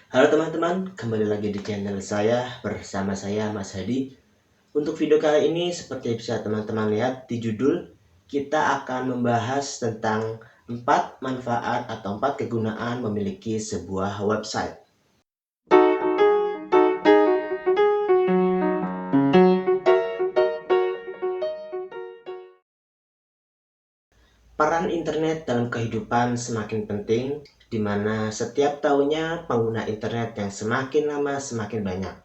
Halo teman-teman, kembali lagi di channel saya bersama saya Mas Hadi. Untuk video kali ini seperti bisa teman-teman lihat di judul, kita akan membahas tentang 4 manfaat atau 4 kegunaan memiliki sebuah website. Peran internet dalam kehidupan semakin penting, di mana setiap tahunnya pengguna internet yang semakin lama semakin banyak,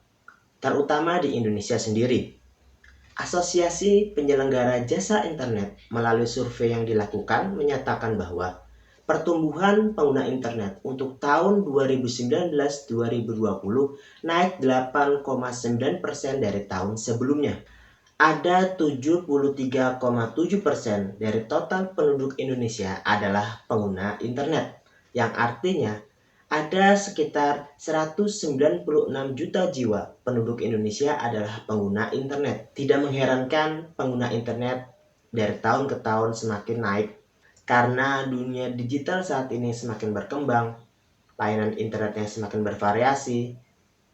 terutama di Indonesia sendiri. Asosiasi Penyelenggara Jasa Internet melalui survei yang dilakukan menyatakan bahwa pertumbuhan pengguna internet untuk tahun 2019-2020 naik 8,9% dari tahun sebelumnya. Ada 73,7% dari total penduduk Indonesia adalah pengguna internet, yang artinya ada sekitar 196 juta jiwa penduduk Indonesia adalah pengguna internet. Tidak mengherankan pengguna internet dari tahun ke tahun semakin naik, karena dunia digital saat ini semakin berkembang, layanan internet yang semakin bervariasi,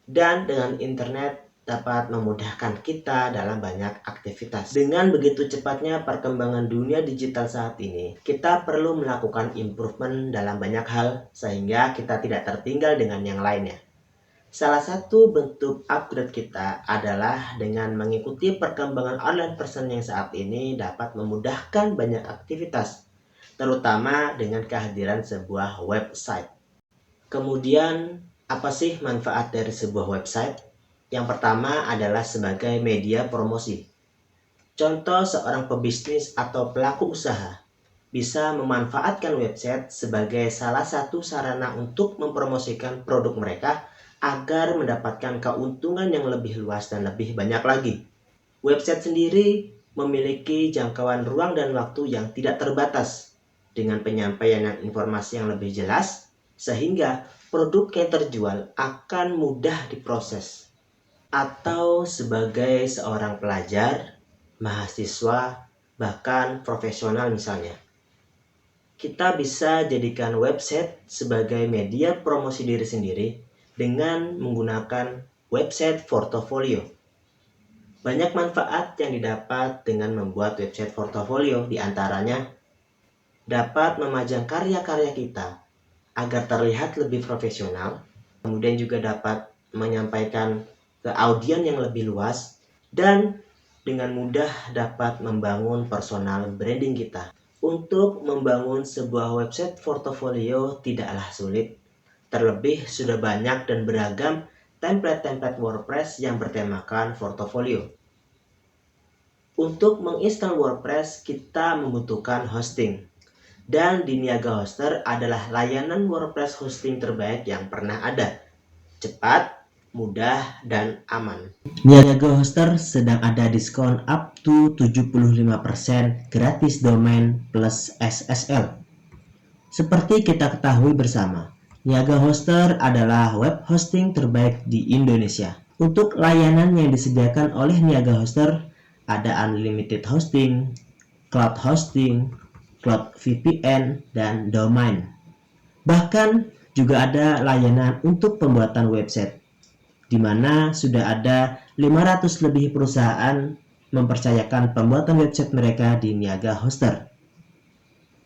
dan dengan internet dapat memudahkan kita dalam banyak aktivitas. Dengan begitu cepatnya perkembangan dunia digital saat ini, kita perlu melakukan improvement dalam banyak hal sehingga kita tidak tertinggal dengan yang lainnya. Salah satu bentuk upgrade kita adalah dengan mengikuti perkembangan online person yang saat ini dapat memudahkan banyak aktivitas, terutama dengan kehadiran sebuah website. Kemudian, apa sih manfaat dari sebuah website? Yang pertama adalah sebagai media promosi. Contoh, seorang pebisnis atau pelaku usaha bisa memanfaatkan website sebagai salah satu sarana untuk mempromosikan produk mereka agar mendapatkan keuntungan yang lebih luas dan lebih banyak lagi. Website sendiri memiliki jangkauan ruang dan waktu yang tidak terbatas, dengan penyampaian informasi yang lebih jelas, sehingga produk yang terjual akan mudah diproses. Atau sebagai seorang pelajar, mahasiswa, bahkan profesional misalnya, kita bisa jadikan website sebagai media promosi diri sendiri dengan menggunakan website portofolio. Banyak manfaat yang didapat dengan membuat website portofolio, diantaranya dapat memajang karya-karya kita agar terlihat lebih profesional, kemudian juga dapat menyampaikan ke audiens yang lebih luas, dan dengan mudah dapat membangun personal branding kita. Untuk membangun sebuah website portofolio tidaklah sulit, terlebih sudah banyak dan beragam template-template WordPress yang bertemakan portofolio. Untuk menginstal WordPress, kita membutuhkan hosting. Dan di Niaga Hoster adalah layanan WordPress hosting terbaik yang pernah ada. Cepat, mudah, dan aman. Niaga Hoster sedang ada diskon up to 75% gratis domain plus SSL. Seperti kita ketahui bersama, Niaga Hoster adalah web hosting terbaik di Indonesia. Untuk layanan yang disediakan oleh Niaga Hoster ada unlimited hosting, cloud hosting, cloud VPN, dan domain. Bahkan juga ada layanan untuk pembuatan website, di mana sudah ada 500 lebih perusahaan mempercayakan pembuatan website mereka di Niaga Hoster.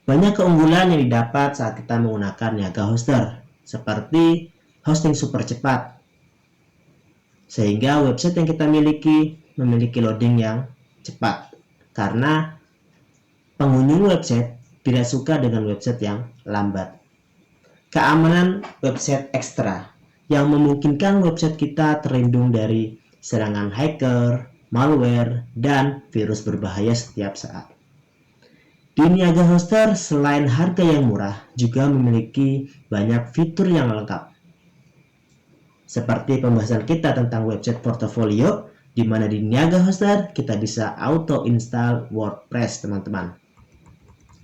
Banyak keunggulan yang didapat saat kita menggunakan Niaga Hoster, seperti hosting super cepat, sehingga website yang kita memiliki loading yang cepat, karena pengunjung website tidak suka dengan website yang lambat. Keamanan website ekstra, yang memungkinkan website kita terlindung dari serangan hacker, malware, dan virus berbahaya setiap saat. Di Niaga Hoster, selain harga yang murah, juga memiliki banyak fitur yang lengkap. Seperti pembahasan kita tentang website portofolio, di mana di Niaga Hoster kita bisa auto install WordPress, teman-teman.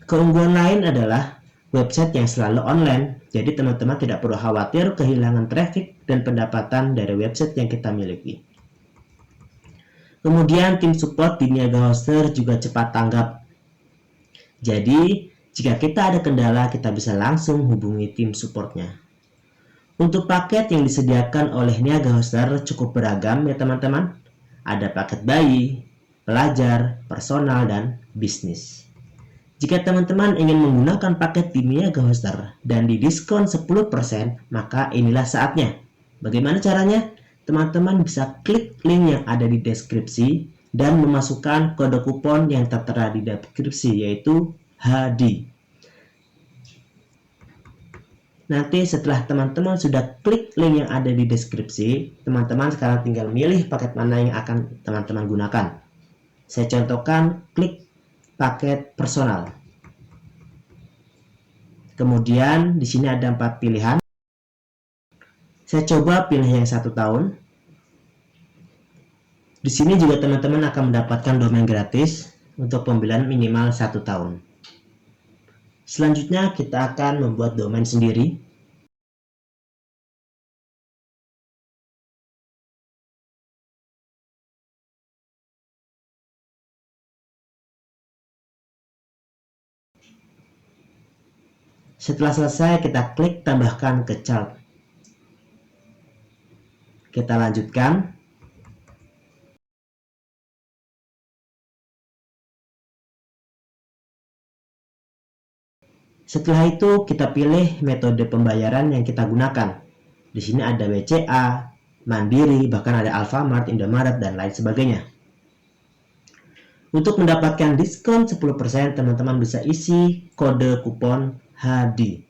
Keunggulan lain adalah website yang selalu online, jadi teman-teman tidak perlu khawatir kehilangan traffic dan pendapatan dari website yang kita miliki. Kemudian tim support di Niaga Hoster juga cepat tanggap. Jadi, jika kita ada kendala, kita bisa langsung hubungi tim supportnya. Untuk paket yang disediakan oleh Niaga Hoster cukup beragam ya teman-teman. Ada paket bayi, pelajar, personal, dan bisnis. Jika teman-teman ingin menggunakan paket di Niaga Hoster dan didiskon 10%, maka inilah saatnya. Bagaimana caranya? Teman-teman bisa klik link yang ada di deskripsi dan memasukkan kode kupon yang tertera di deskripsi, yaitu HD. Nanti setelah teman-teman sudah klik link yang ada di deskripsi, teman-teman sekarang tinggal milih paket mana yang akan teman-teman gunakan. Saya contohkan klik paket personal. Kemudian di sini ada 4 pilihan. Saya coba pilih yang 1 tahun. Di sini juga teman-teman akan mendapatkan domain gratis untuk pembelian minimal 1 tahun. Selanjutnya kita akan membuat domain sendiri. Setelah selesai, kita klik tambahkan ke chart. Kita lanjutkan. Setelah itu, kita pilih metode pembayaran yang kita gunakan. Di sini ada BCA, Mandiri, bahkan ada Alfamart, Indomaret, dan lain sebagainya. Untuk mendapatkan diskon 10%, teman-teman bisa isi kode kupon HD.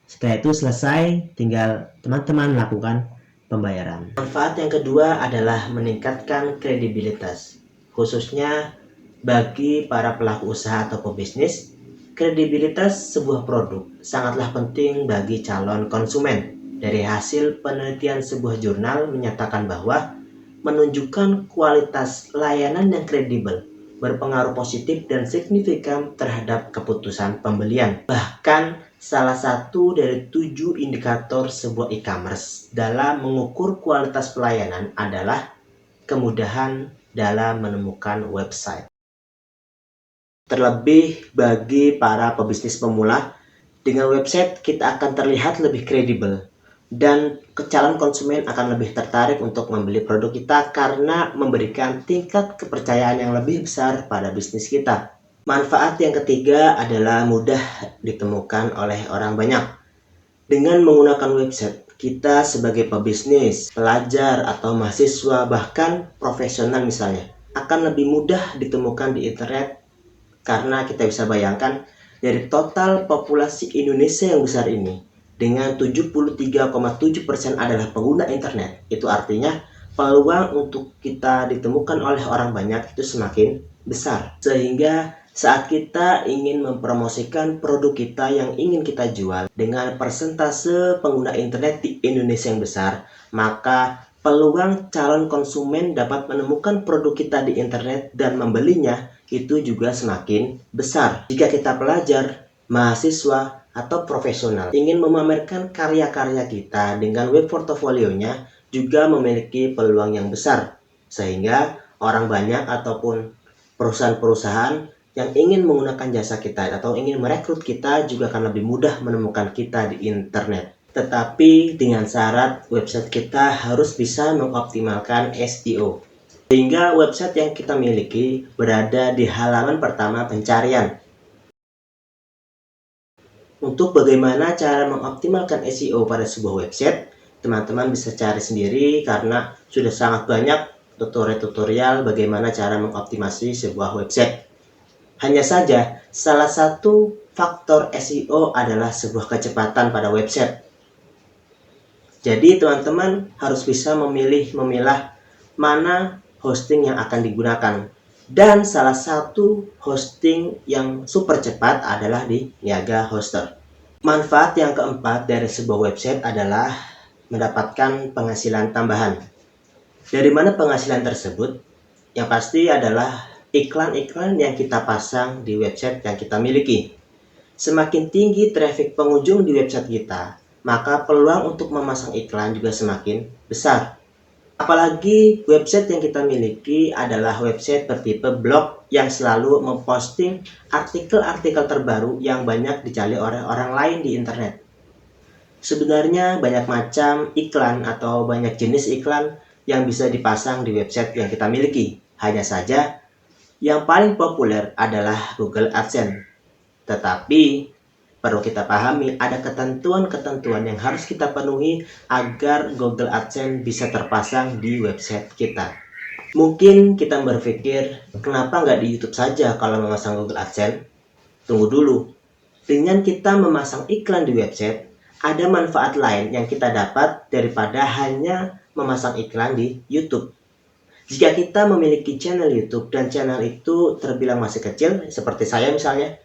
Setelah itu selesai, tinggal teman-teman lakukan pembayaran. Manfaat yang kedua adalah meningkatkan kredibilitas, khususnya bagi para pelaku usaha atau pebisnis. Kredibilitas sebuah produk sangatlah penting bagi calon konsumen. Dari hasil penelitian sebuah jurnal menyatakan bahwa menunjukkan kualitas layanan yang kredibel berpengaruh positif dan signifikan terhadap keputusan pembelian. Bahkan salah satu dari 7 indikator sebuah e-commerce dalam mengukur kualitas pelayanan adalah kemudahan dalam menemukan website. Terlebih bagi para pebisnis pemula, dengan website kita akan terlihat lebih kredibel dan calon konsumen akan lebih tertarik untuk membeli produk kita karena memberikan tingkat kepercayaan yang lebih besar pada bisnis kita. Manfaat yang ketiga adalah mudah ditemukan oleh orang banyak. Dengan menggunakan website, kita sebagai pebisnis, pelajar, atau mahasiswa, bahkan profesional misalnya, akan lebih mudah ditemukan di internet karena kita bisa bayangkan dari total populasi Indonesia yang besar ini, dengan 73,7% adalah pengguna internet, itu artinya peluang untuk kita ditemukan oleh orang banyak itu semakin besar. Sehingga saat kita ingin mempromosikan produk kita yang ingin kita jual dengan persentase pengguna internet di Indonesia yang besar, maka peluang calon konsumen dapat menemukan produk kita di internet dan membelinya itu juga semakin besar. Jika kita pelajar, mahasiswa, atau profesional ingin memamerkan karya-karya kita dengan web portofolionya juga memiliki peluang yang besar, sehingga orang banyak ataupun perusahaan-perusahaan yang ingin menggunakan jasa kita atau ingin merekrut kita juga akan lebih mudah menemukan kita di internet. Tetapi dengan syarat website kita harus bisa mengoptimalkan SEO, sehingga website yang kita miliki berada di halaman pertama pencarian. Untuk bagaimana cara mengoptimalkan SEO pada sebuah website, teman-teman bisa cari sendiri karena sudah sangat banyak tutorial-tutorial bagaimana cara mengoptimasi sebuah website. Hanya saja, salah satu faktor SEO adalah sebuah kecepatan pada website. Jadi teman-teman harus bisa memilah mana hosting yang akan digunakan. Dan salah satu hosting yang super cepat adalah di Niaga Hoster. Manfaat yang keempat dari sebuah website adalah mendapatkan penghasilan tambahan. Dari mana penghasilan tersebut? Yang pasti adalah iklan-iklan yang kita pasang di website yang kita miliki. Semakin tinggi traffic pengunjung di website kita, maka peluang untuk memasang iklan juga semakin besar. Apalagi website yang kita miliki adalah website bertipe blog yang selalu memposting artikel-artikel terbaru yang banyak dicari oleh orang lain di internet. Sebenarnya banyak macam iklan atau banyak jenis iklan yang bisa dipasang di website yang kita miliki. Hanya saja yang paling populer adalah Google AdSense. Tetapi perlu kita pahami ada ketentuan-ketentuan yang harus kita penuhi agar Google AdSense bisa terpasang di website kita. Mungkin kita berpikir, kenapa nggak di YouTube saja kalau memasang Google AdSense? Tunggu dulu. Dengan kita memasang iklan di website, ada manfaat lain yang kita dapat daripada hanya memasang iklan di YouTube. Jika kita memiliki channel YouTube dan channel itu terbilang masih kecil, seperti saya misalnya,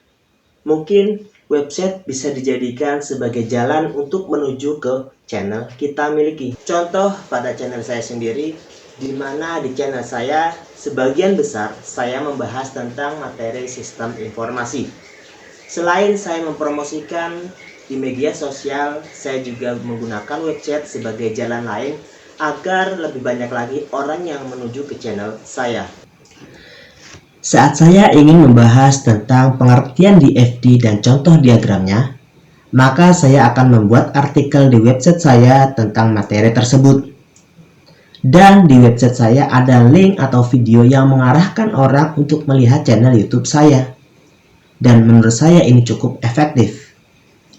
mungkin website bisa dijadikan sebagai jalan untuk menuju ke channel kita miliki. Contoh pada channel saya sendiri, di mana di channel saya sebagian besar saya membahas tentang materi sistem informasi. Selain saya mempromosikan di media sosial, saya juga menggunakan website sebagai jalan lain agar lebih banyak lagi orang yang menuju ke channel saya. Saat saya ingin membahas tentang pengertian DFD dan contoh diagramnya, maka saya akan membuat artikel di website saya tentang materi tersebut. Dan di website saya ada link atau video yang mengarahkan orang untuk melihat channel YouTube saya. Dan menurut saya ini cukup efektif.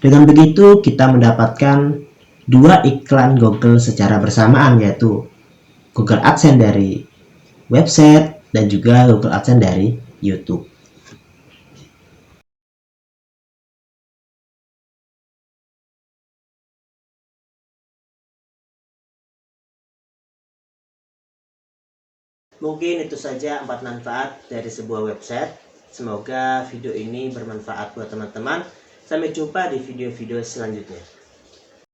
Dengan begitu kita mendapatkan dua iklan Google secara bersamaan, yaitu Google AdSense dari website dan juga Google AdSense dari YouTube. Mungkin itu saja 4 manfaat dari sebuah website. Semoga video ini bermanfaat buat teman-teman. Sampai jumpa di video-video selanjutnya.